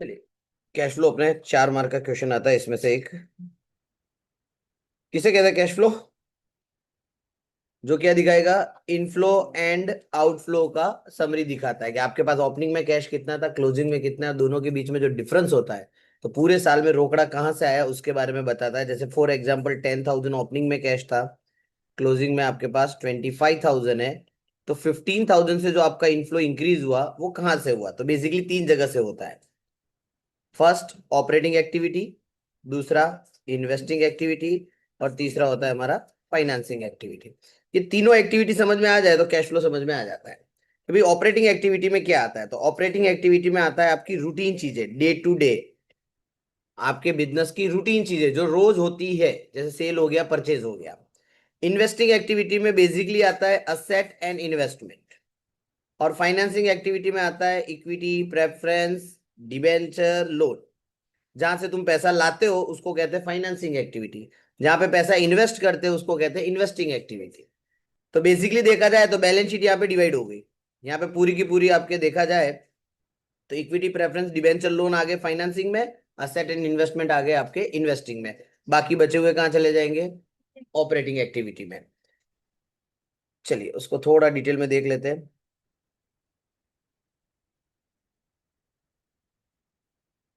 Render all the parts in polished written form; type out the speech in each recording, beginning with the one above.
चलिए, cash flow अपने 4 mark का क्वेश्चन आता है इसमें से एक। किसे कहते हैं कैश फ्लो? जो क्या दिखाएगा? इनफ्लो एंड आउटफ्लो का समरी दिखाता है कि आपके पास ओपनिंग में कैश कितना था, क्लोजिंग में कितना, दोनों के बीच में जो डिफरेंस होता है, तो पूरे साल में रोकड़ा कहाँ से आया उसके बारे में बताता है। जैसे फॉर एग्जांपल 10,000 ओपनिंग में कैश था, क्लोजिंग में आपके पास 25,000 है, तो 15,000 से जो आपका इनफ्लो इंक्रीज हुआ वो कहाँ से हुआ? तो बेसिकली 3 जगह से होता है। फर्स्ट ऑपरेटिंग एक्टिविटी, दूसरा इन्वेस्टिंग एक्टिविटी, और तीसरा होता है हमारा फाइनेंसिंग एक्टिविटी। ये तीनों एक्टिविटी समझ में आ जाए तो कैश फ्लो समझ में आ जाता है। तो भाई ऑपरेटिंग एक्टिविटी में क्या आता है? तो ऑपरेटिंग एक्टिविटी में आता है आपकी रूटीन चीजें, डे टू डे, आपके बिजनेस की रूटीन चीजें जो रोज होती है, जैसे सेल हो गया, परचेज हो गया। इन्वेस्टिंग एक्टिविटी में बेसिकली आता है असेट एंड इन्वेस्टमेंट, और फाइनेंसिंग एक्टिविटी में आता है इक्विटी, प्रेफरेंस, डिबेंचर, लोन। जहां से तुम पैसा लाते हो उसको कहते हैं फाइनेंसिंग एक्टिविटी, जहां पे पैसा इन्वेस्ट करते हो उसको कहते हैं इन्वेस्टिंग एक्टिविटी। तो बेसिकली देखा जाए तो बैलेंस शीट यहाँ पे डिवाइड हो गई। यहाँ पे पूरी की पूरी आपके देखा जाए तो इक्विटी, प्रेफरेंस, डिबेंचर, लोन आ गए फाइनेंसिंग में, असेट एंड इन्वेस्टमेंट आ गए आपके इन्वेस्टिंग में। बाकी बचे हुए कहाँ चले जाएंगे? ऑपरेटिंग एक्टिविटी में। चलिए उसको थोड़ा डिटेल में देख लेते हैं।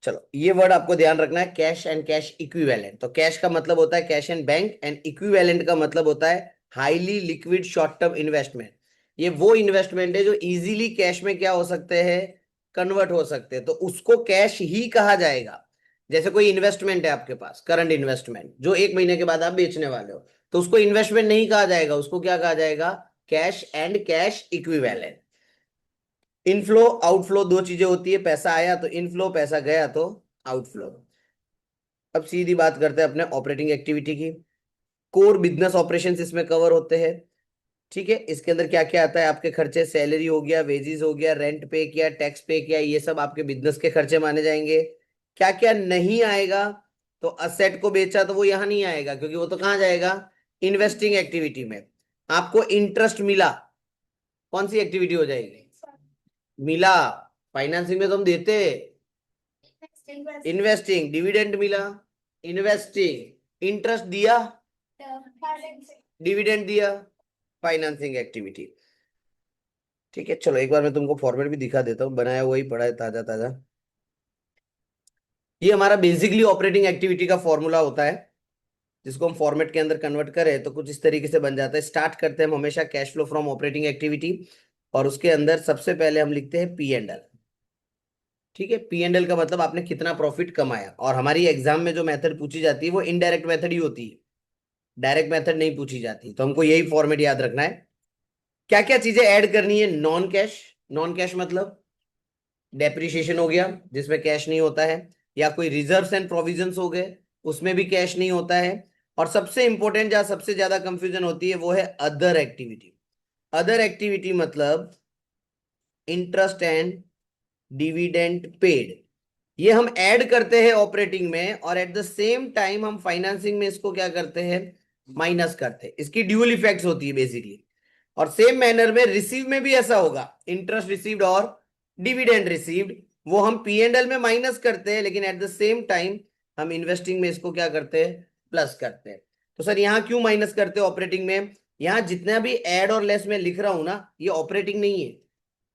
चलो, ये वर्ड आपको ध्यान रखना है, कैश एंड कैश इक्विवेलेंट। तो कैश का मतलब होता है cash and bank, and equivalent का मतलब होता है highly liquid short term investment. ये वो इन्वेस्टमेंट है जो इजीली कैश में क्या हो सकते हैं? कन्वर्ट हो सकते हैं, तो उसको कैश ही कहा जाएगा। जैसे कोई इन्वेस्टमेंट है आपके पास, करंट इन्वेस्टमेंट जो 1 महीने के बाद आप बेचने वाले हो, तो उसको इन्वेस्टमेंट नहीं कहा जाएगा, उसको क्या कहा जाएगा? Cash and cash equivalent. Inflow outflow दो चीजें होती है, पैसा आया तो इनफ्लो, पैसा गया तो आउटफ्लो। अब सीधी बात करते हैं अपने ऑपरेटिंग एक्टिविटी की। कोर बिजनेस ऑपरेशंस इसमें कवर होते हैं। ठीक है, इसके अंदर क्या क्या आता है? आपके खर्चे, सैलरी हो गया, वेजेस हो गया, रेंट पे किया, टैक्स पे किया, ये सब आपके बिजनेस के खर्चे माने जाएंगे। क्या क्या नहीं आएगा? तो असेट को बेचा तो वो यहां नहीं आएगा, क्योंकि वो तो कहाँ जाएगा? इन्वेस्टिंग एक्टिविटी में। आपको इंटरेस्ट मिला, कौन सी एक्टिविटी हो जाएगी? मिला, फाइनेंसिंग में तो हम देते। इन्वेस्टिंग, डिविडेंड मिला, इन्वेस्टिंग, इंटरेस्ट दिया, डिविडेंड दिया, फाइनेंसिंग एक्टिविटी। ठीक है, चलो एक बार मैं तुमको फॉर्मेट भी दिखा देता हूँ, बनाया हुआ ही पड़ा है ताजा ताजा। ये हमारा बेसिकली ऑपरेटिंग एक्टिविटी का फॉर्मूला होता है, जिसको हम फॉर्मेट के अंदर कन्वर्ट करें तो कुछ इस तरीके से बन जाता है। स्टार्ट करते हैं हम हमेशा cash flow from operating activity, और उसके अंदर सबसे पहले हम लिखते हैं पी एंड एल। ठीक है, पी एंड एल का मतलब आपने कितना प्रॉफिट कमाया, और हमारी एग्जाम में जो मेथड पूछी जाती है वो इनडायरेक्ट मेथड ही होती है, डायरेक्ट मेथड नहीं पूछी जाती, तो हमको यही फॉर्मेट याद रखना है। क्या क्या चीजें ऐड करनी है? नॉन कैश, नॉन कैश मतलब डेप्रिसिएशन हो गया जिसमें कैश नहीं होता है, या कोई रिजर्व्स एंड प्रोविजंस हो गए उसमें भी कैश नहीं होता है। और सबसे इंपॉर्टेंट जहां सबसे ज्यादा कंफ्यूजन होती है वो है अदर एक्टिविटी। अदर एक्टिविटी मतलब इंटरेस्ट एंड डिविडेंड पेड। ये हम ऐड करते हैं ऑपरेटिंग में, और एट द सेम टाइम हम फाइनेंसिंग में इसको क्या करते हैं? माइनस करते हैं। इसकी ड्यूअल इफेक्ट्स होती है बेसिकली। और सेम मैनर में रिसीव में भी ऐसा होगा, इंटरेस्ट रिसीव्ड और डिविडेंड रिसीव्ड, वो हम पी एंड एल में माइनस करते हैं, लेकिन एट द सेम टाइम हम इन्वेस्टिंग में इसको क्या करते हैं? प्लस करते हैं। तो सर यहाँ क्यों माइनस करते हैं ऑपरेटिंग में? यहाँ जितना भी ऐड और लेस में लिख रहा हूं ना, ये ऑपरेटिंग नहीं है।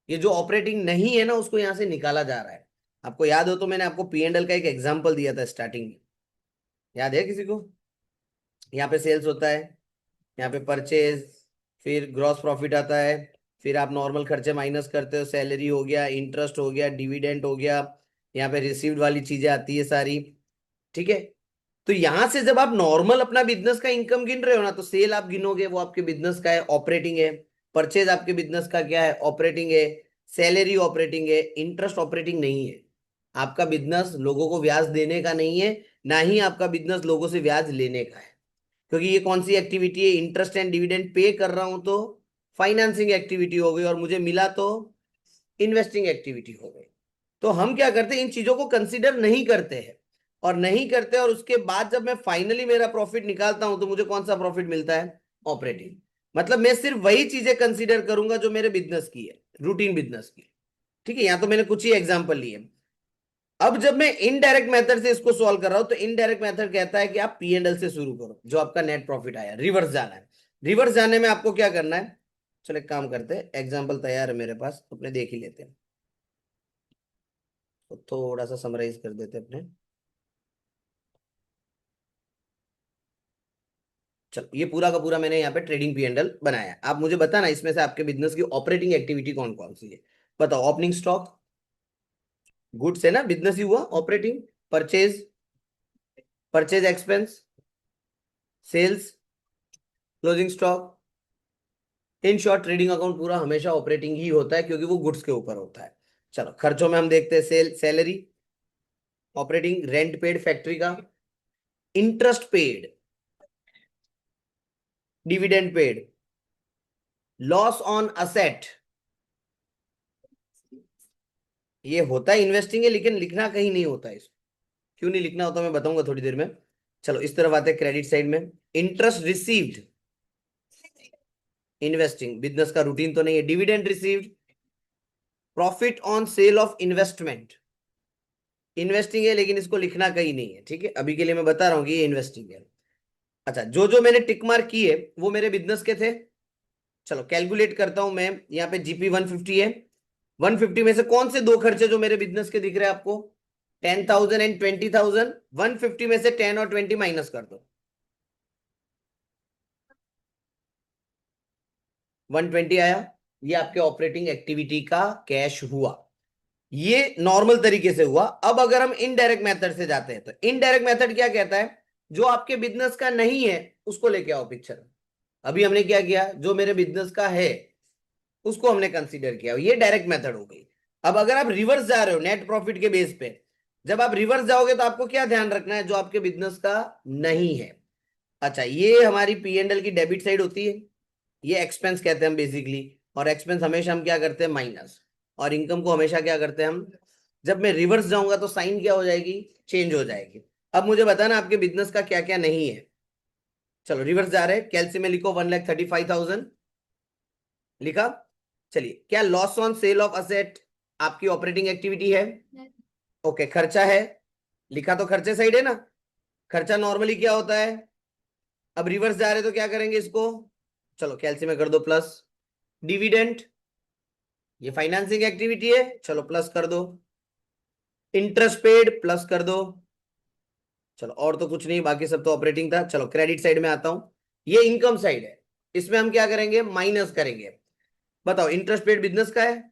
ये जो ऑपरेटिंग नहीं है ना, उसको यहां से निकाला जा रहा है। आपको याद हो तो मैंने आपको पी एंड एल का एक एग्जांपल दिया था स्टार्टिंग में, याद है किसी को? यहाँ पे सेल्स होता है, यहाँ पे परचेज, फिर ग्रॉस प्रॉफिट आता है, फिर आप नॉर्मल खर्चे माइनस करते हो, सैलरी हो गया, इंटरेस्ट हो गया, डिविडेंड हो गया, यहाँ पे रिसीव्ड वाली चीजें आती है सारी। ठीक है, तो यहां से जब आप नॉर्मल अपना बिजनेस का इनकम गिन रहे हो ना, तो सेल आप गिनोगे वो आपके बिजनेस का है, ऑपरेटिंग है। परचेज आपके बिजनेस का क्या है? ऑपरेटिंग है। सैलरी ऑपरेटिंग है, इंटरेस्ट ऑपरेटिंग नहीं है। आपका बिजनेस लोगों को ब्याज देने का नहीं है, ना ही आपका बिजनेस लोगों से ब्याज लेने का है। क्योंकि ये कौन सी एक्टिविटी है? इंटरेस्ट एंड डिविडेंड पे कर रहा हूं तो फाइनेंसिंग एक्टिविटी हो गई, और मुझे मिला तो इन्वेस्टिंग एक्टिविटी हो गई। तो हम क्या करते हैं? इन चीजों को कंसिडर नहीं करते हैं, और नहीं करते, और उसके बाद जब मैं फाइनली मेरा प्रॉफिट निकालता हूं तो मुझे कौन सा प्रॉफिट मिलता है? ऑपरेटिंग। मतलब मैं सिर्फ वही चीजें कंसिडर करूंगा जो मेरे बिजनेस की है, रूटीन बिजनेस की। ठीक है, यहां तो मैंने कुछ ही एग्जांपल लिए। अब जब मैं इनडायरेक्ट मेथड से इसको सॉल्व कर रहा हूं तो इनडायरेक्ट मेथड कहता है कि आप पी एंड एल से शुरू करो, जो आपका नेट प्रॉफिट आया, रिवर्स जाना है। रिवर्स जाने में आपको क्या करना है, चलो एक काम करते हैं, एग्जाम्पल तैयार है मेरे पास, अपने देख ही लेते हैं। तो थोड़ा सा समराइज कर देते हैं अपने। चलो ये पूरा का पूरा मैंने यहाँ पे ट्रेडिंग पी एंड एल बनाया है। आप मुझे बताना इसमें से आपके बिजनेस की ऑपरेटिंग एक्टिविटी कौन कौन सी है। बताओ। ओपनिंग स्टॉक, गुड्स है ना, बिजनेस ही हुआ। Operating, purchase, purchase expense, sales, closing stock. In short trading account पूरा हमेशा ऑपरेटिंग ही होता है, क्योंकि वो गुड्स के ऊपर होता है। चलो खर्चों में हम देखते हैं, salary operating, rent paid factory का, interest paid, dividend paid, loss on asset. ये होता है इन्वेस्टिंग है, लेकिन लिखना कहीं नहीं होता है इसको। क्यों नहीं लिखना होता मैं बताऊंगा थोड़ी देर में। चलो इस तरफ आते हैं क्रेडिट साइड में। इंटरेस्ट रिसीव्ड, इन्वेस्टिंग, बिजनेस का रूटीन तो नहीं है। Dividend received, profit on sale of investment, investing है लेकिन इसको लिखना कहीं नहीं है, ठीक है, अभी के लिए मैं बता रहा हूँ कि ये इन्वेस्टिंग है। अच्छा, जो जो मैंने टिक मार्क किए वो मेरे बिजनेस के थे। चलो कैलकुलेट करता हूं मैं, यहाँ पे जीपी 150 है। 150 में से कौन से दो खर्चे जो मेरे बिजनेस के दिख रहे हैं आपको, 10,000 एंड 20,000। 150 में से 10 और 20 माइनस कर दो, 120 आया। ये आपके ऑपरेटिंग एक्टिविटी का कैश हुआ। ये नॉर्मल तरीके से हुआ। अब अगर हम इनडायरेक्ट मेथड से जाते हैं तो इनडायरेक्ट मेथड क्या कहता है, जो आपके बिजनेस का नहीं है उसको लेके आओ पिक्चर। अभी हमने क्या किया, जो मेरे बिजनेस का है उसको हमने कंसीडर किया, ये डायरेक्ट मेथड हो गई। अब अगर आप रिवर्स जा रहे हो नेट प्रॉफिट के बेस पे, जब आप रिवर्स जाओगे तो आपको क्या ध्यान रखना है, जो आपके बिजनेस का नहीं है। अच्छा, ये हमारी पी एंड एल की डेबिट साइड होती है, ये एक्सपेंस कहते हैं हम बेसिकली। और एक्सपेंस हमेशा हम क्या करते हैं, माइनस। और इनकम को हमेशा क्या करते हैं हम, जब मैं रिवर्स जाऊंगा तो साइन क्या हो जाएगी, चेंज हो जाएगी। अब मुझे बताना आपके बिजनेस का क्या क्या नहीं है। चलो रिवर्स जा रहे हैं, कैलसी में लिखो 1,35,000, लिखा। चलिए, क्या loss on sale of asset आपकी ऑपरेटिंग एक्टिविटी है? ओके, खर्चा है, लिखा तो खर्चे साइड है ना। खर्चा नॉर्मली क्या होता है, अब रिवर्स जा रहे तो क्या करेंगे इसको, चलो कैलसी में कर दो प्लस। डिविडेंड, ये फाइनेंसिंग एक्टिविटी है, चलो प्लस कर दो। इंटरेस्ट पेड प्लस कर दो। चलो और तो कुछ नहीं, बाकी सब तो ऑपरेटिंग था। चलो क्रेडिट साइड में आता हूं, ये इनकम साइड है, इसमें हम क्या करेंगे, माइनस करेंगे। बताओ, इंटरेस्ट पेड बिजनेस का है,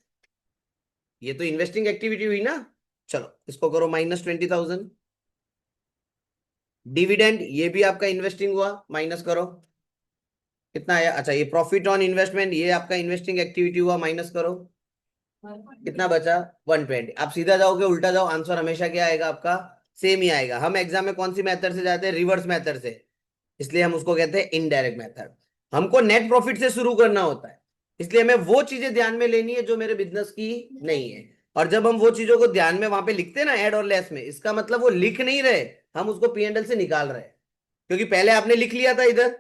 ये तो इन्वेस्टिंग एक्टिविटी हुई ना। चलो इसको करो -20,000। डिविडेंड, ये भी आपका इन्वेस्टिंग हुआ, माइनस करो। कितना आया, अच्छा ये प्रॉफिट ऑन इन्वेस्टमेंट, ये आपका इन्वेस्टिंग एक्टिविटी हुआ, माइनस करो। कितना बचा, 120। आप सीधा जाओगे उल्टा जाओ, आंसर हमेशा क्या आएगा आपका, सेम ही आएगा। हम एग्जाम में कौन सी मेथड से जाते हैं, रिवर्स मेथड से, इसलिए हम उसको कहते हैं इनडायरेक्ट मेथड। हमको नेट प्रॉफिट से शुरू करना होता है, इसलिए हमें वो चीजें ध्यान में लेनी है जो मेरे बिजनेस की नहीं है। और जब हम वो चीजों को ध्यान में वहां पे लिखते हैं ना ऐड और लेस में, इसका मतलब वो लिख नहीं रहे, हम उसको पी एंड एल से निकाल रहे हैं। क्योंकि पहले आपने लिख लिया था इधर,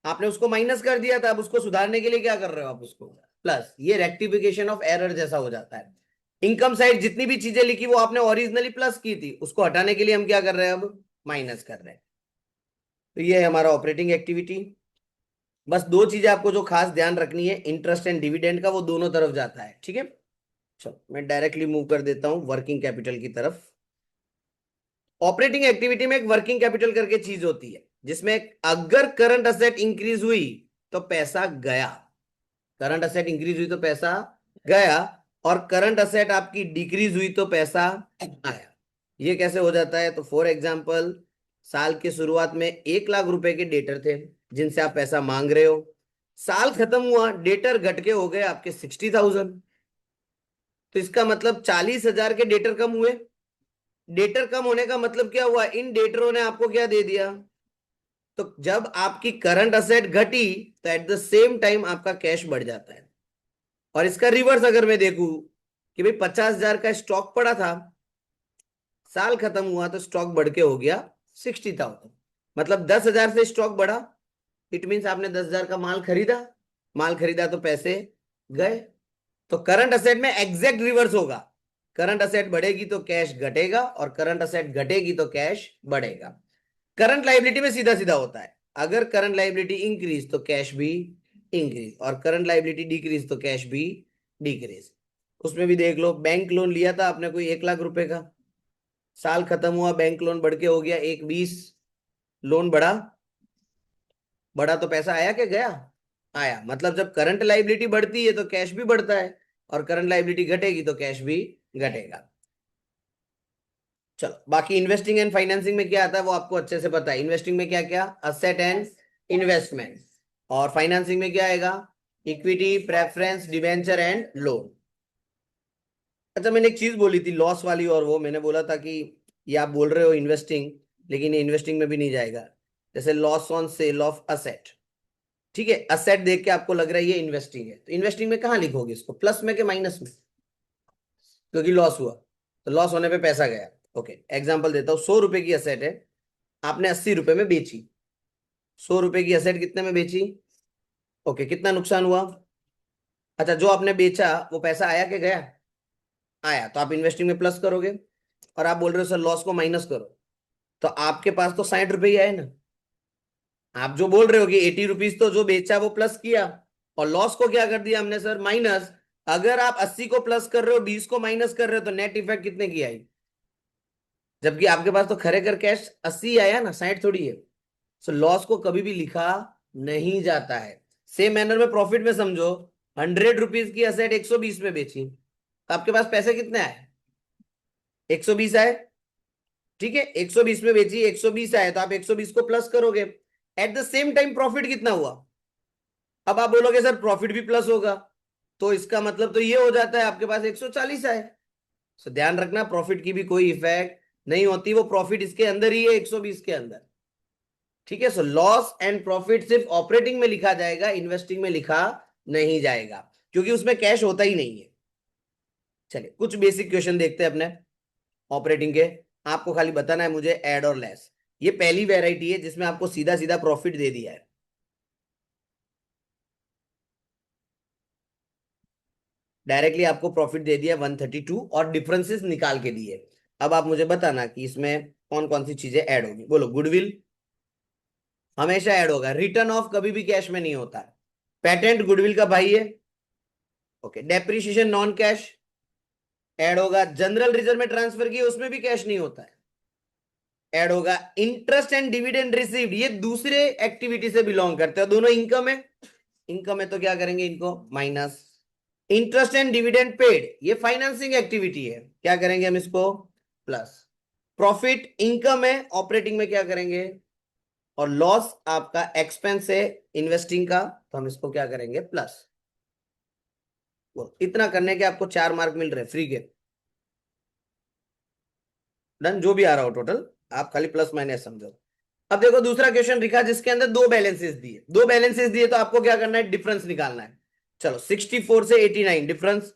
आपने उसको माइनस कर दिया था, अब उसको सुधारने के लिए क्या कर रहे हो आप, उसको प्लस। ये रेक्टिफिकेशन ऑफ एरर जैसा हो जाता है। इनकम साइड जितनी भी चीजें लिखी वो आपने ओरिजिनली प्लस की थी, उसको हटाने के लिए हम क्या कर रहे हैं, अब माइनस कर रहे हैं। तो ये है हमारा ऑपरेटिंग एक्टिविटी। बस दो चीजें आपको जो खास ध्यान रखनी है, इंटरेस्ट एंड डिविडेंड का, वो दोनों तरफ जाता है, ठीक है। चलो मैं डायरेक्टली मूव कर देता हूं वर्किंग कैपिटल की तरफ। ऑपरेटिंग एक्टिविटी में एक वर्किंग कैपिटल करके चीज होती है, जिसमें अगर करंट असेट इंक्रीज हुई तो पैसा गया, करंट असेट इंक्रीज हुई तो पैसा गया, और करंट असेट आपकी डिक्रीज हुई तो पैसा आया। ये कैसे हो जाता है, तो फॉर एग्जाम्पल, साल की शुरुआत में 1 लाख रुपए के डेटर थे जिनसे आप पैसा मांग रहे हो। साल खत्म हुआ, डेटर घट के हो गए आपके 60,000, तो इसका मतलब 40,000 के डेटर कम हुए। डेटर कम होने का मतलब क्या हुआ, इन डेटरों ने आपको क्या दे दिया। तो जब आपकी करंट असेट घटी तो एट द सेम टाइम आपका कैश बढ़ जाता है। और इसका रिवर्स अगर मैं देखूं कि भाई 50,000 का स्टॉक पड़ा था, साल खत्म हुआ तो स्टॉक बढ़ के हो गया 60,000, मतलब 10,000 से स्टॉक बढ़ा। इट मीन्स आपने 10,000 का माल खरीदा, माल खरीदा तो पैसे गए। तो करंट असेट में एग्जैक्ट रिवर्स होगा, करंट असेट बढ़ेगी तो कैश घटेगा और करंट असेट घटेगी तो कैश बढ़ेगा। करंट लाइबिलिटी में सीधा सीधा होता है, अगर करंट लाइबिलिटी इंक्रीज तो कैश भी इंक्रीज और करंट लाइबिलिटी डिक्रीज तो कैश भी डिक्रीज। उसमें भी देख लो, बैंक लोन लिया था आपने कोई 1 लाख रुपए का, साल खत्म हुआ बैंक लोन बढ़ के हो गया 1,20, लोन बढ़ा, बढ़ा तो पैसा आया क्या गया? आया। मतलब जब करंट लाइबिलिटी बढ़ती है तो कैश भी बढ़ता है और करंट लाइबिलिटी घटेगी तो कैश भी घटेगा। चलो बाकी इन्वेस्टिंग एंड फाइनेंसिंग में क्या आता है वो आपको अच्छे से पता है। इन्वेस्टिंग में क्या क्या, असेट एंड इन्वेस्टमेंट, और फाइनेंसिंग में क्या आएगा, equity, preference, debenture and loan. अच्छा मैंने एक चीज बोली थी लॉस वाली, और वो मैंने बोला था कि ये आप बोल रहे हो इन्वेस्टिंग, लेकिन ये इन्वेस्टिंग में भी नहीं जाएगा। जैसे loss on sale of asset, ठीक है, असेट देख के आपको लग रहा है ये इन्वेस्टिंग है, तो इन्वेस्टिंग में कहाँ लिखोगे इसको, प्लस में कि माइनस में? क्योंकि लॉस हुआ, तो लॉस होने पे पैसा गया। ओके एग्जांपल देता हूँ, 100 रुपए की असेट है, आपने 80 रुपए में बेची। 100 रुपए की असेट कितने में बेची? ओके कितना नुकसान हुआ? अच्छा जो आपने बेचा वो पैसा आया कि गया? आया, तो आप इन्वेस्टिंग में प्लस करोगे। और आप बोल रहे हो सर लॉस को माइनस करो, तो आपके पास तो 60 रुपए ही आए ना। आप जो बोल रहे हो कि 80 रुपीज तो जो बेचा वो प्लस किया, और लॉस को क्या कर दिया हमने सर, माइनस। अगर आप 80 को प्लस कर रहे हो 20 को माइनस कर रहे हो तो नेट इफेक्ट कितने की आई? जबकि आपके पास तो खरे कर कैश 80 आया ना, 60 थोड़ी है। सो लॉस को कभी भी लिखा नहीं जाता है। सेम मैनर में प्रॉफिट में समझो, 100 रुपीज की असेट 120 में बेची, तो आपके पास पैसे कितने आए? 120 आए। ठीक है 120 में बेची, 120 आए, तो आप 120 को प्लस करोगे। At the same time profit कितना हुआ? अब आप बोलोगे सर प्रॉफिट भी प्लस होगा, तो इसका मतलब तो ये हो जाता है आपके पास 140 आए। सो ध्यान रखना प्रॉफिट की भी कोई इफेक्ट नहीं होती, वो प्रॉफिट इसके अंदर ही है 120 के अंदर। ठीक है, सो लॉस एंड प्रॉफिट सिर्फ ऑपरेटिंग में लिखा जाएगा, इन्वेस्टिंग में लिखा नहीं जाएगा, क्योंकि उसमें कैश होता ही नहीं है। चलिए कुछ बेसिक क्वेश्चन देखते हैं अपने ऑपरेटिंग के। आपको खाली बताना है मुझे एड और लेस। ये पहली वेराइटी है जिसमें आपको सीधा सीधा प्रॉफिट दे दिया है। डायरेक्टली आपको प्रॉफिट दे दिया 132 और डिफरेंसेस निकाल के दिए। अब आप मुझे बताना कि इसमें कौन कौन सी चीजें ऐड होगी। बोलो, गुडविल हमेशा ऐड होगा, रिटर्न ऑफ कभी भी कैश में नहीं होता है। पेटेंट गुडविल का भाई है। Okay, depreciation non cash add होगा। जनरल रिजर्व में ट्रांसफर किए उसमें भी कैश नहीं होता है, ऐड होगा। इंटरेस्ट एंड डिविडेंड रिसीव्ड, ये दूसरे एक्टिविटी से बिलोंग करते हैं, दोनों इनकम है। इनकम है तो क्या करेंगे इनको minus. Interest and dividend paid, ये फाइनेंसिंग एक्टिविटी है, क्या करेंगे हम इसको प्लस। प्रॉफिट इनकम है, ऑपरेटिंग में क्या करेंगे। और लॉस आपका एक्सपेंस है इन्वेस्टिंग का, तो हम इसको क्या करेंगे प्लस। इतना करने के आपको 4 मार्क मिल रहे फ्री के। डन, जो भी आ रहा हो टोटल, आप खाली प्लस माइनस समझो। अब देखो दूसरा क्वेश्चन लिखा जिसके अंदर दो बैलेंसेस दिए, तो आपको क्या करना है, डिफरेंस निकालना है। चलो 64 से 89 डिफरेंस,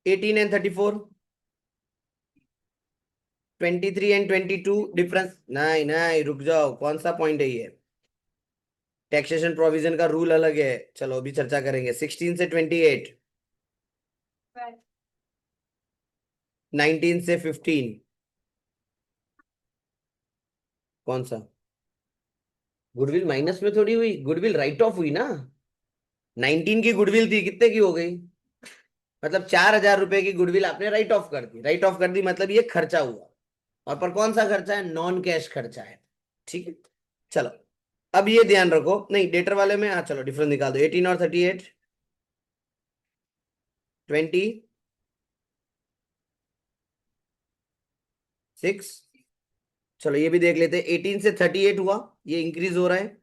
18 एंड 34, 23 एंड 22 डिफरेंस। नहीं नहीं रुक जाओ, कौन सा पॉइंट है ये? टैक्सेशन प्रोविजन का रूल अलग है, चलो अभी चर्चा करेंगे। 16 से 28, 19 से 15, कौन सा? गुडविल माइनस में थोड़ी हुई, गुडविल राइट ऑफ हुई ना। 19 की गुडविल थी, कितने की हो गई? मतलब 4,000 रुपए की गुडविल आपने राइट ऑफ कर दी। राइट ऑफ कर दी मतलब ये खर्चा हुआ, और पर कौन सा खर्चा है, नॉन कैश खर्चा है। ठीक है, चलो अब ये ध्यान रखो, नहीं डेटर वाले में, हाँ चलो डिफरेंस निकाल दो। 18 और 38, 26, चलो ये भी देख लेते हैं। 18 से 38 हुआ, ये इंक्रीज हो रहा है।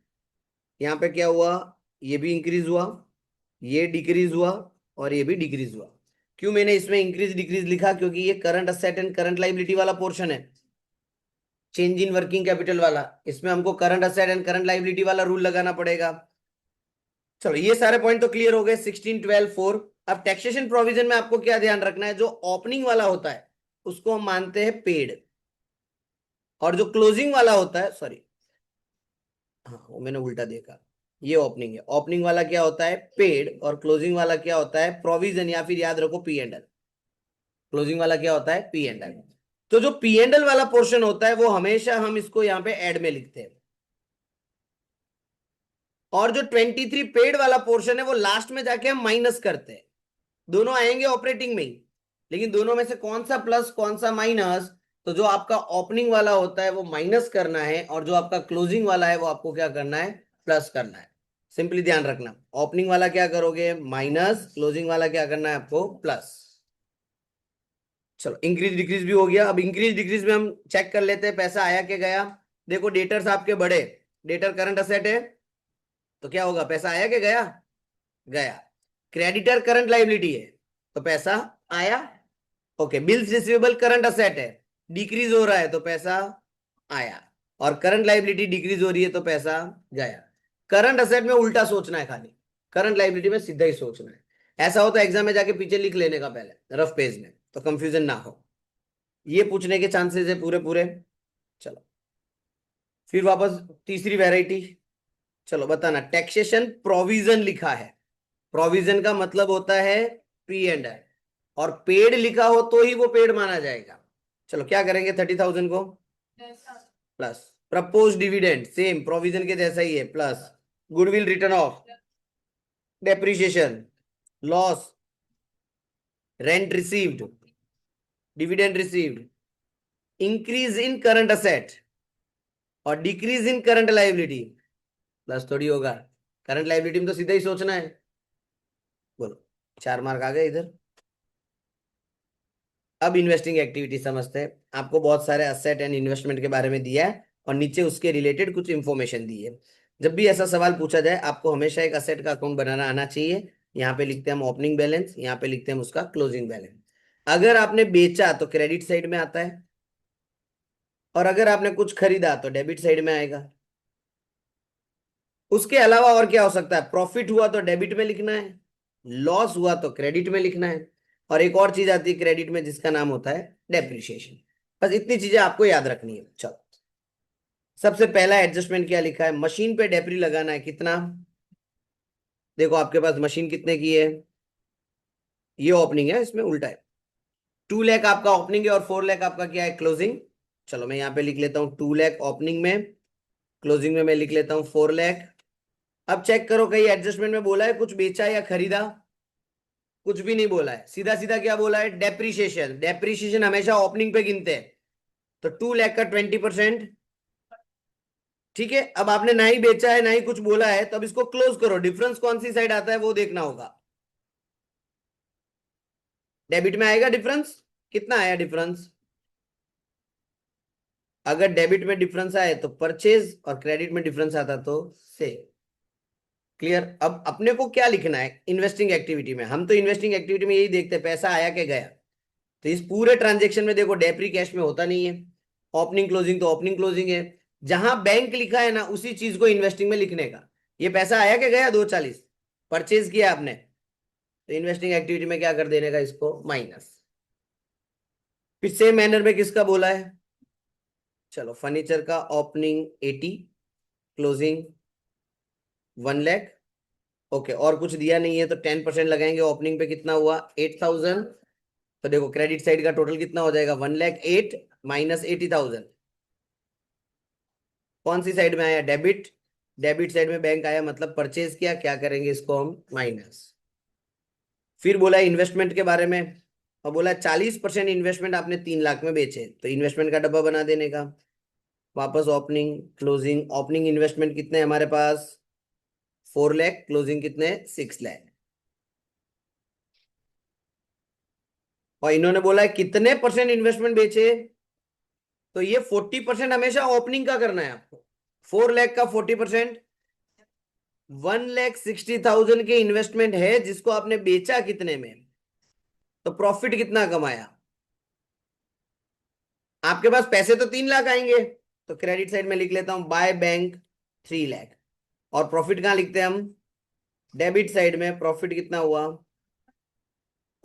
यहाँ पे क्या हुआ, ये भी इंक्रीज हुआ, ये डिक्रीज हुआ, और ये भी डिक्रीज हुआ। क्यों मैंने इसमें इंक्रीज डिक्रीज लिखा, क्योंकि ये current asset and current liability वाला पोर्शन है, चेंज इन वर्किंग कैपिटल वाला। इसमें हमको current asset and current liability वाला रूल लगाना पड़ेगा। चलो ये सारे पॉइंट तो क्लियर हो गए। 16, 12, 4। अब टैक्सेशन प्रोविजन में आपको क्या ध्यान रखना है, जो ओपनिंग वाला होता है उसको हम मानते हैं पेड, और जो क्लोजिंग वाला होता है, सॉरी हाँ वो मैंने उल्टा देखा, ये ओपनिंग है। ओपनिंग वाला क्या होता है? पेड। और क्लोजिंग वाला क्या होता है? प्रोविजन, या फिर याद रखो पी एंड एल। क्लोजिंग वाला क्या होता है? P and L. तो जो पी एंड एल वाला पोर्शन होता है वो हमेशा हम इसको यहाँ पे एड में लिखते हैं, और जो 23 पेड वाला पोर्शन है वो लास्ट में जाके हम माइनस करते हैं। दोनों आएंगे ऑपरेटिंग में ही, लेकिन दोनों में से कौन सा प्लस कौन सा माइनस? तो जो आपका ओपनिंग वाला होता है वो माइनस करना है, और जो आपका क्लोजिंग वाला है वो आपको क्या करना है? प्लस करना है। सिंपली ध्यान रखना, ओपनिंग वाला क्या करोगे? माइनस। क्लोजिंग वाला क्या करना है आपको? प्लस। चलो, इंक्रीज डिक्रीज भी हो गया। अब इंक्रीज डिक्रीज में हम चेक कर लेते हैं पैसा आया कि गया। देखो डेटर्स आपके बड़े, डेटर करंट असेट है, तो क्या होगा? पैसा आया कि गया? गया। क्रेडिटर करंट लाइबिलिटी है, तो पैसा आया। Okay, bills receivable current asset है, डिक्रीज हो रहा है तो पैसा आया। और करंट लाइबिलिटी डिक्रीज हो रही है तो पैसा गया। करंट असेट में उल्टा सोचना है खाली, करंट लाइबिलिटी में सीधा ही सोचना है। ऐसा हो तो एग्जाम में जाके पीछे लिख लेने का पहले रफ पेज में, तो कंफ्यूजन ना हो। ये पूछने के चांसेस है पूरे पूरे। चलो, फिर वापस तीसरी वैरायटी। चलो बताना, टैक्सेशन प्रोविजन लिखा है। प्रोविजन का मतलब होता है पी एंड आई, और पेड लिखा हो तो ही वो पेड माना जाएगा। चलो क्या करेंगे? 30,000 को plus. Propose dividend same provision के जैसा ही है, plus. Goodwill return off, depreciation, loss, rent received, dividend received, increase in current asset और decrease in current liability. Plus थोड़ी होगा, करंट लाइबिलिटी में तो सीधा ही सोचना है। बोलो, 4 मार्क आ गए इधर। अब इन्वेस्टिंग एक्टिविटी समझते हैं। आपको बहुत सारे असेट एंड इन्वेस्टमेंट के बारे में दिया है, और नीचे उसके रिलेटेड कुछ इंफॉर्मेशन दी है। जब भी ऐसा सवाल पूछा जाए, आपको हमेशा एक असेट का अकाउंट बनाना आना चाहिए। यहाँ पे लिखते हैं हम ओपनिंग बैलेंस, यहाँ पे लिखते हैं हम उसका क्लोजिंग बैलेंस। अगर आपने बेचा तो क्रेडिट साइड में आता है, और अगर आपने कुछ खरीदा तो डेबिट साइड में आएगा। उसके अलावा और क्या हो सकता है? प्रॉफिट हुआ तो डेबिट में लिखना है, लॉस हुआ तो क्रेडिट में लिखना है, और एक और चीज आती है क्रेडिट में जिसका नाम होता है डेप्रिसिएशन। बस इतनी चीजें आपको याद रखनी है। चलो, सबसे पहला एडजस्टमेंट क्या लिखा है? मशीन पे डेप्री लगाना है। कितना? देखो आपके पास मशीन कितने की है? ये ओपनिंग है, इसमें उल्टा है। 2 लाख आपका ओपनिंग है और 4 लाख आपका क्या है? क्लोजिंग। चलो मैं यहाँ पे लिख लेता हूँ 2 लाख ओपनिंग में, क्लोजिंग में मैं लिख लेता हूँ 4 लाख। अब चेक करो कहीं एडजस्टमेंट में बोला है कुछ बेचा या खरीदा? कुछ भी नहीं बोला है, सीधा सीधा क्या बोला है? डेप्रीशिएशन। डेप्रीशिएशन हमेशा ओपनिंग पे गिनते हैं, तो 2 लाख का 20%। ठीक है, अब आपने ना ही बेचा है ना ही कुछ बोला है, तो अब इसको क्लोज करो। डिफरेंस कौन सी साइड आता है वो देखना होगा। डेबिट में आएगा डिफरेंस। कितना आया डिफरेंस? अगर डेबिट में डिफरेंस आए तो परचेज, और क्रेडिट में डिफरेंस आता तो सेल। क्लियर? अब अपने को क्या लिखना है इन्वेस्टिंग एक्टिविटी में? हम तो इन्वेस्टिंग एक्टिविटी में यही देखते हैं पैसा आया कि गया। तो इस पूरे ट्रांजेक्शन में देखो डेप्री कैश में होता नहीं है। ओपनिंग क्लोजिंग तो ओपनिंग क्लोजिंग है। जहां बैंक लिखा है ना, उसी चीज को इन्वेस्टिंग में लिखने का। ये पैसा आया कि गया? 240 परचेज किया आपने, तो इन्वेस्टिंग एक्टिविटी में क्या कर देने का? इसको माइनस। फिर सेम मैनर में किसका बोला है? चलो, फर्नीचर का ओपनिंग 80, क्लोजिंग 1 लाख। ओके, और कुछ दिया नहीं है तो 10% लगाएंगे। ओपनिंग पे कितना हुआ? 8,000। तो देखो क्रेडिट साइड का टोटल कितना हो जाएगा? 1,08,000 माइनस 80,000। कौन सी साइड में आया? डेबिट। डेबिट साइड में बैंक आया, मतलब परचेज किया। क्या करेंगे इसको हम? माइनस। फिर बोला इन्वेस्टमेंट के बारे में, और बोला 40% इन्वेस्टमेंट आपने 3 लाख में बेचे, तो इन्वेस्टमेंट का डब्बा बना देने का। वापस ओपनिंग क्लोजिंग। ओपनिंग इन्वेस्टमेंट कितने हमारे पास? 4 लाख। क्लोजिंग कितने? 6 लाख। और इन्होंने बोला है कितने परसेंट इन्वेस्टमेंट बेचे, तो ये 40% हमेशा ओपनिंग का करना है आपको। 4 लाख का 40%, 1,60,000 के इन्वेस्टमेंट है जिसको आपने बेचा कितने में, तो प्रॉफिट कितना कमाया? आपके पास पैसे तो 3 लाख आएंगे, तो क्रेडिट साइड में लिख लेता हूं बाय बैंक 3 लाख। और प्रॉफिट कहां लिखते हैं हम? डेबिट साइड में प्रॉफिट कितना हुआ?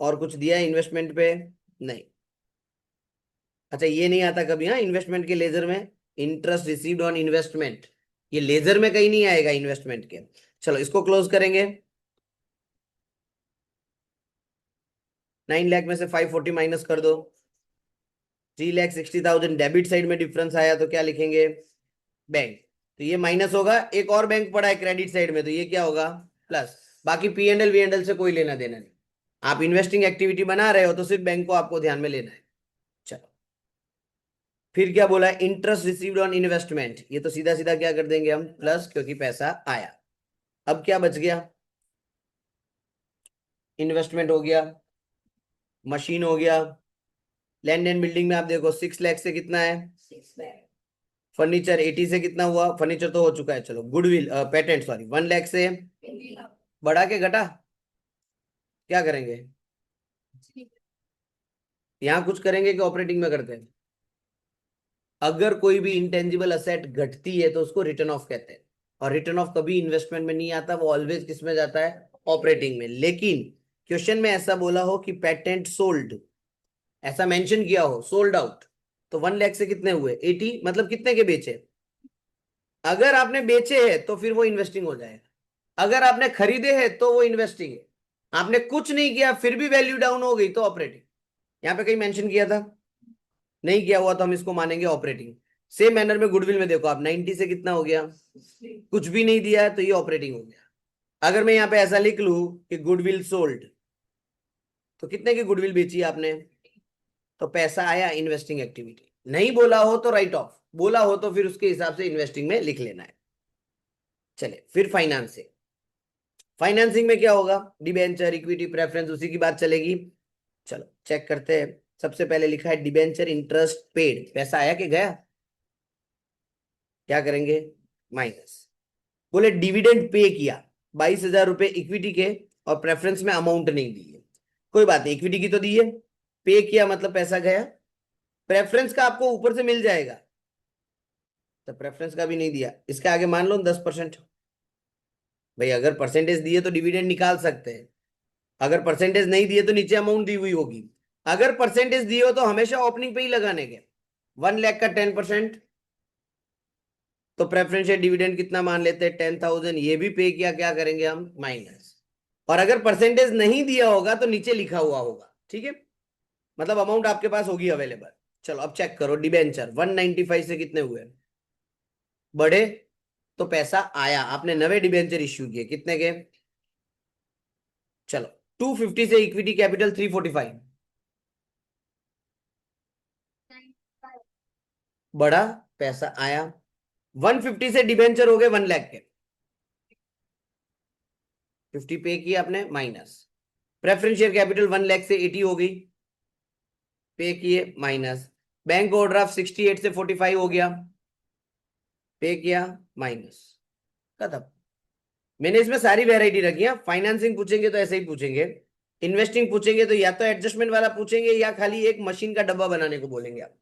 और कुछ दिया इन्वेस्टमेंट पे? नहीं। अच्छा, ये नहीं आता कभी हाँ इन्वेस्टमेंट के लेजर में? Interest received on investment. ये लेजर में कहीं नहीं आएगा इन्वेस्टमेंट के। चलो इसको क्लोज करेंगे। 9 लाख में से 540 माइनस कर दो, 3,60,000 डेबिट साइड में डिफरेंस आया तो क्या लिखेंगे, बैंक। तो ये माइनस होगा, एक और बैंक पड़ा है क्रेडिट साइड में, तो ये क्या होगा, प्लस। बाकी P and L V and L से कोई लेना देना नहीं। आप इन्वेस्टिंग एक्टिविटी बना रहे हो तो सिर्फ बैंक को आपको ध्यान में लेना है। चलो फिर क्या बोला, इंटरेस्ट रिसीव्ड ऑन इन्वेस्टमेंट, ये तो सीधा सीधा क्या कर देंगे हम, प्लस, क्योंकि पैसा आया। अब क्या बच गया, इन्वेस्टमेंट हो गया, मशीन हो गया, लैंड एंड बिल्डिंग में आप देखो 6 लाख से कितना है, फर्नीचर 80 से कितना हुआ, फर्नीचर तो हो चुका है, चलो गुडविल पेटेंट सॉरी 1 लाख से बढ़ा के घटा, क्या करेंगे, यहां कुछ करेंगे कि ऑपरेटिंग में करते हैं। अगर कोई भी इंटेंजिबल असेट घटती है तो उसको रिटर्न ऑफ कहते हैं, और रिटर्न ऑफ कभी इन्वेस्टमेंट में नहीं आता, वो ऑलवेज किस में जाता है, ऑपरेटिंग में। लेकिन क्वेश्चन में ऐसा बोला हो कि पेटेंट सोल्ड, ऐसा मेंशन किया हो, सोल्ड आउट, तो 1 लाख से कितने हुए, 80, मतलब कितने के बेचे। अगर आपने बेचे हैं तो फिर वो इन्वेस्टिंग हो जाएगा, अगर आपने खरीदे हैं तो वो इन्वेस्टिंग है, आपने कुछ नहीं किया फिर भी वैल्यू डाउन हो गई तो ऑपरेटिंग। यहां पे कहीं मेंशन किया था, नहीं किया हुआ, तो हम इसको मानेंगे ऑपरेटिंग। सेम मैनर में गुडविल में देखो आप, 90 से कितना हो गया, कुछ भी नहीं दिया है तो ये ऑपरेटिंग हो गया। अगर मैं यहाँ पे ऐसा लिख लू कि गुडविल सोल्ड, तो कितने की गुडविल बेची आपने, तो पैसा आया इन्वेस्टिंग एक्टिविटी। नहीं बोला हो तो राइट ऑफ, बोला हो तो फिर उसके हिसाब से इन्वेस्टिंग में लिख लेना है। चले फिर फाइनेंसिंग, फाइनेंसिंग में क्या होगा, डिबेंचर इक्विटी प्रेफरेंस, उसी की बात चलेगी। चलो चेक करते हैं। सबसे पहले लिखा है डिबेंचर इंटरेस्ट पेड, पैसा आया कि गया, क्या करेंगे, माइनस। बोले डिविडेंड पे किया 22,000 रुपए इक्विटी के, और प्रेफरेंस में अमाउंट नहीं दी है, कोई बात नहीं, इक्विटी की तो दी है, पे किया मतलब पैसा गया। प्रेफरेंस का आपको ऊपर से मिल जाएगा, तो प्रेफरेंस का भी नहीं दिया, इसके आगे मान लो 10%। भाई अगर परसेंटेज दिए तो डिविडेंड निकाल सकते हैं, अगर परसेंटेज नहीं दिए तो नीचे अमाउंट दी हुई होगी। अगर परसेंटेज दिए हो तो हमेशा ओपनिंग पे ही लगाने के, 1 लाख का 10%, तो प्रेफरेंशियल डिविडेंड कितना मान लेते हैं, 10,000, ये भी पे किया, क्या करेंगे हम, माइनस। और अगर परसेंटेज नहीं दिया होगा तो नीचे लिखा हुआ होगा, ठीक है, मतलब अमाउंट आपके पास होगी अवेलेबल। चलो अब चेक करो, डिबेंचर 195 से कितने हुए, बढ़े, तो पैसा आया, आपने नवे डिबेंचर इश्यू किए, कितने के, चलो 250 से इक्विटी कैपिटल 345, बढ़ा, पैसा आया। 150 से डिबेंचर हो गए 1 लाख के, 50 पे किया आपने, माइनस। प्रेफरेंशियल कैपिटल 1 लाख से 80 हो गई, पे किए, माइनस। बैंक ओवरड्राफ्ट 68 से 45 हो गया, पे किया, माइनस, खत्म। मैंने इसमें सारी वेराइटी रखी है, फाइनेंसिंग पूछेंगे तो ऐसे ही पूछेंगे, इन्वेस्टिंग पूछेंगे तो या तो एडजस्टमेंट वाला पूछेंगे या खाली एक मशीन का डब्बा बनाने को बोलेंगे आप।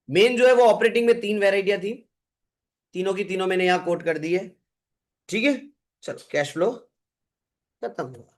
मेन जो है वो ऑपरेटिंग में 3 वेराइटियां थी, तीनों की तीनों मैंने यहाँ कोट कर दी है, ठीक है। चलो कैश फ्लो खत्म हुआ।